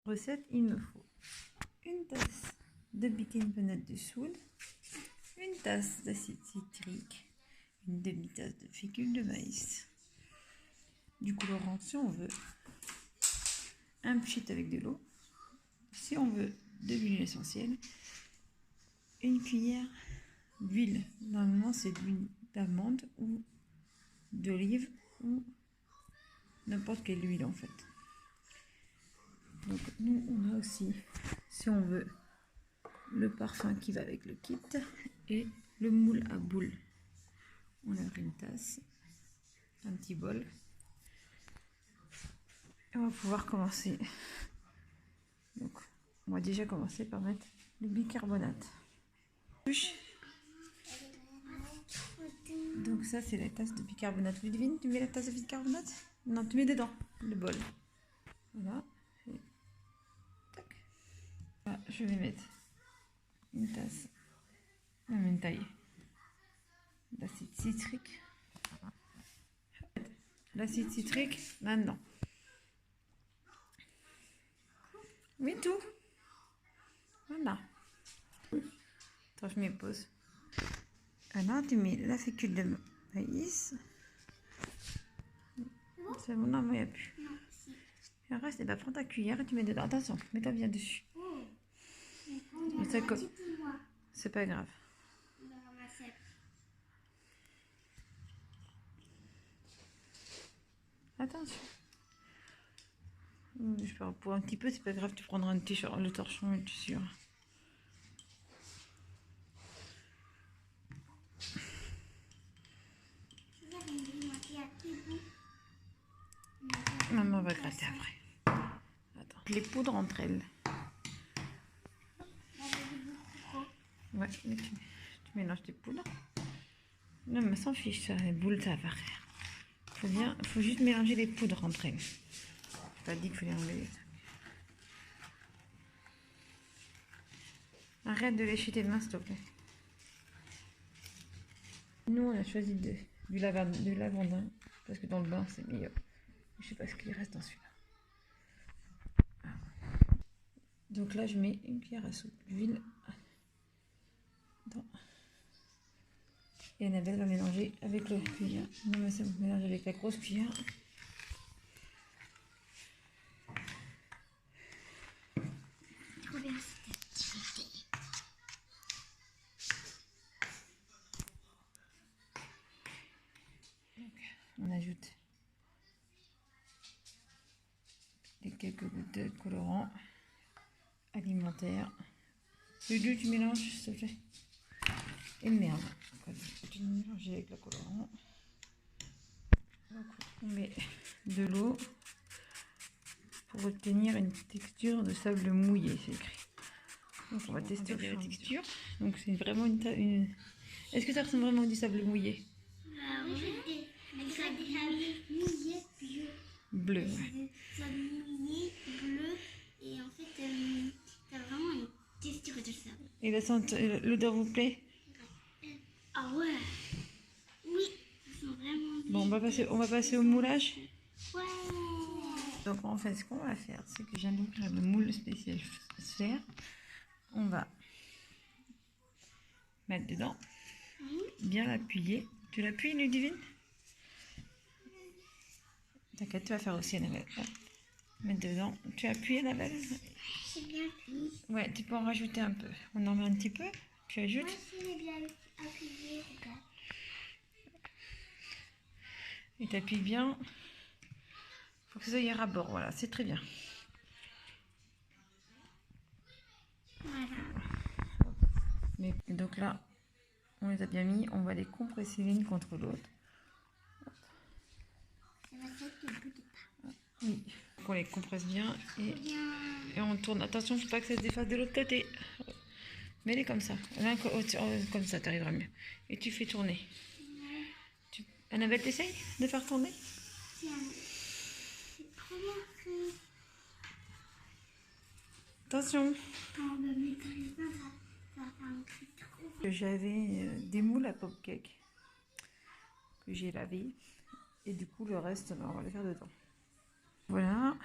Recette, il me faut une tasse de bicarbonate de soude, une tasse d'acide citrique, une demi-tasse de fécule de maïs, du colorant si on veut, un pchit avec de l'eau, si on veut de l'huile essentielle, une cuillère d'huile. Normalement c'est de l'huile d'amande ou d'olive ou n'importe quelle huile en fait. Donc nous on a aussi, si on veut, le parfum qui va avec le kit et le moule à boules. On a une tasse, un petit bol. Et on va pouvoir commencer. Donc on va déjà commencer par mettre le bicarbonate. Donc ça c'est la tasse de bicarbonate. Ludivine, tu mets la tasse de bicarbonate? Non, tu mets dedans le bol. Voilà. Et tac. Là, je vais mettre une tasse, une taille d'acide citrique. L'acide citrique là-dedans. Oui, tout. Voilà. Attends, je mets pause. Alors, tu mets la fécule de maïs. C'est bon, non, il n'y a plus. Et après, c'est prends ta cuillère et tu mets dedans. Attention, mets-toi bien dessus. C'est pas grave. Attention. Je peux pour un petit peu, c'est pas grave, tu prendras un t-shirt, le torchon, je suis sûre. Maman va gratter après. Attends. Les poudres entre elles. Ouais, mais tu mélanges tes poudres. Non, mais s'en fiche, ça, les boules, ça va rien. Faut juste mélanger les poudres entre elles. J'ai pas dit qu'il fallait enlever. Arrête de lécher tes mains, s'il te plaît. Nous, on a choisi du lavandin parce que dans le bain, c'est meilleur. Je sais pas ce qu'il reste dans celui-là. Donc là, je mets une cuillère à soupe d'huile. Et Annabelle va mélanger avec la cuillère. Non, mais c'est bon, mélanger avec la grosse cuillère. Trop bien cette activité. Donc, on ajoute quelques gouttes de colorant alimentaire. Lulu, tu mélanges, s'il te plaît. Et merde, tu mélanges avec le colorant. Donc, on met de l'eau pour obtenir une texture de sable mouillé, c'est écrit. Donc on va tester la texture. Donc c'est vraiment une... Est-ce que ça ressemble vraiment à du sable mouillé? Oui, mais ça des sables mouillés Bleu, bleu. ouais. Sable mouillé bleu. Et en fait, t'as vraiment une texture de sable. Et l'odeur vous plaît? Ah ouais. Oui, ça sent vraiment bien. Bon, on va passer au moulage. Ouais. Donc en fait, ce qu'on va faire, c'est que je viens d'ouvrir le moule spécial sphère. On va mettre dedans, bien l'appuyer. Tu l'appuies, Ludivine? T'inquiète, tu vas faire aussi, Annabelle. Mettre dedans. Tu appuies, Annabelle? C'est bien appuyé. Ouais, tu peux en rajouter un peu. On en met un petit peu. Tu ajoutes. Moi, c'est bien appuyé. Et tu appuies bien. Faut que ça aille à bord. Voilà, c'est très bien. Voilà. Mais, donc là, on les a bien mis. On va les compresser l'une contre l'autre. Ça va faire que bout de pas. Oui. Donc on les compresse bien et on tourne. Attention, faut pas que ça se défasse de l'autre côté. Mets-les comme ça. Là, comme ça, t'arriveras mieux. Et tu fais tourner. Annabelle, t'essayes de faire tourner? C'est trop bien. Attention. Quand on va mettre les mains, ça va faire un truc trop bien. J'avais des moules à pop-cake que j'ai lavé. Et du coup, le reste, on va le faire dedans. Voilà.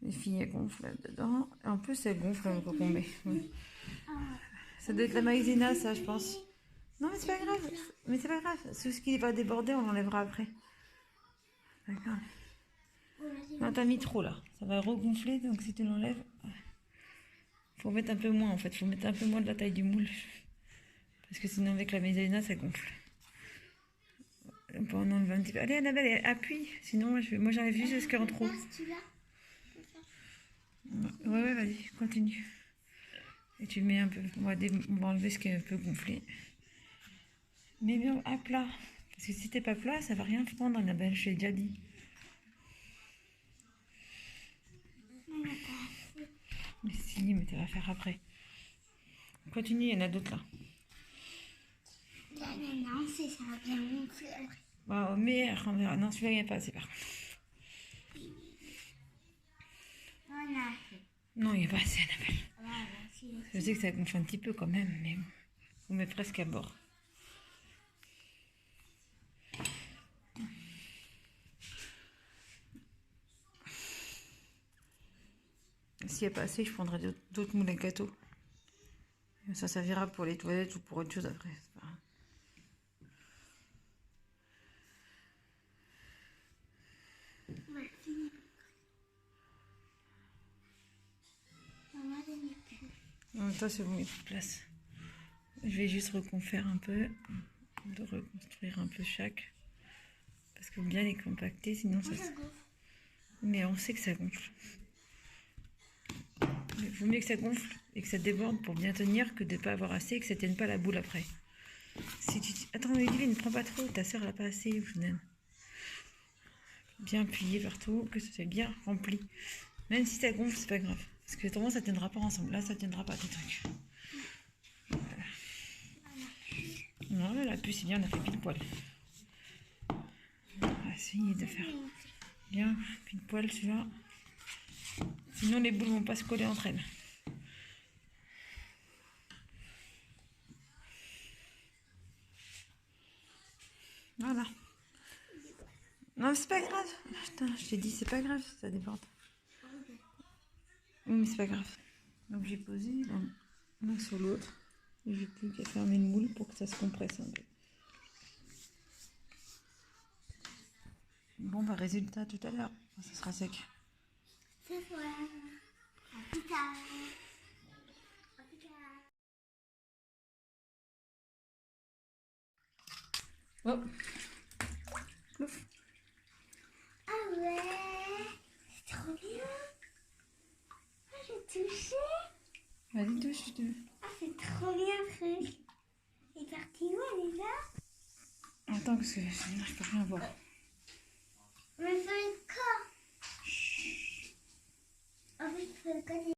Les filles, elles gonflent là-dedans. Et en plus, elles gonflent quand on met. Ouais. Ça doit être la maïzena, ça, je pense. Non, mais c'est pas grave. Mais c'est pas grave. Tout ce qui va déborder, on l'enlèvera après. D'accord. Non, t'as mis trop là. Ça va regonfler, donc si tu l'enlèves, faut mettre un peu moins en fait. Faut mettre un peu moins de la taille du moule. Parce que sinon, avec la maïzena, ça gonfle. On peut en enlever un petit peu. Allez, Annabelle, appuie. Sinon, moi j'enlève juste ce qu'il y a en trop. Ouais, vas-y, continue. Et tu mets un peu. On va enlever ce qui est un peu gonflé. Mais bien à plat. Parce que si t'es pas plat, ça va rien prendre, Annabelle, je l'ai déjà dit. Mais si, mais tu vas faire après. Continue, il y en a d'autres là. Non, ça va bien gonfler après. Bah, mais on verra. Non, celui-là, il n'y a pas assez par contre. Non, il n'y a pas assez, Annabelle. Je sais que ça gonfle un petit peu quand même, mais on met presque à bord. S'il n'y a pas assez, je prendrai d'autres moules à gâteau. Ça servira pour les toilettes ou pour autre chose après. C'est pas grave. En même temps, c'est bon, il y a plus de place. Je vais juste reconfaire un peu, de reconstruire un peu chaque. Parce que bien les compacter, sinon ça... Mais on sait que ça gonfle. Il vaut mieux que ça gonfle et que ça déborde pour bien tenir que de ne pas avoir assez et que ça ne tienne pas la boule après. Si tu... Attends, Olivier, ne prends pas trop, ta soeur n'a pas assez. Bien appuyer partout, que ça soit bien rempli. Même si ça gonfle, c'est pas grave. Parce que autrement, ça ne tiendra pas ensemble. Là, ça ne tiendra pas tes trucs. Voilà. Non, la puce, c'est bien, on a fait pile poil. On va essayer de faire bien pile poil celui-là. Sinon, les boules vont pas se coller entre elles. Voilà. Non, c'est pas grave. Putain, je t'ai dit, c'est pas grave, ça déborde. Oui, mais c'est pas grave. Donc, j'ai posé l'un sur l'autre. Et j'ai plus qu'à fermer le moule pour que ça se compresse un peu. Bon, bah, résultat tout à l'heure. Ça sera sec. C'est vrai. À plus tard. À plus tard. Oh. Plouf. Ah ouais, c'est trop bien. Ah, j'ai touché. Vas-y, touche, je te veux. Ah, c'est trop bien, truc. Il est parti où, elle est là? Attends, parce que sinon, je peux rien voir.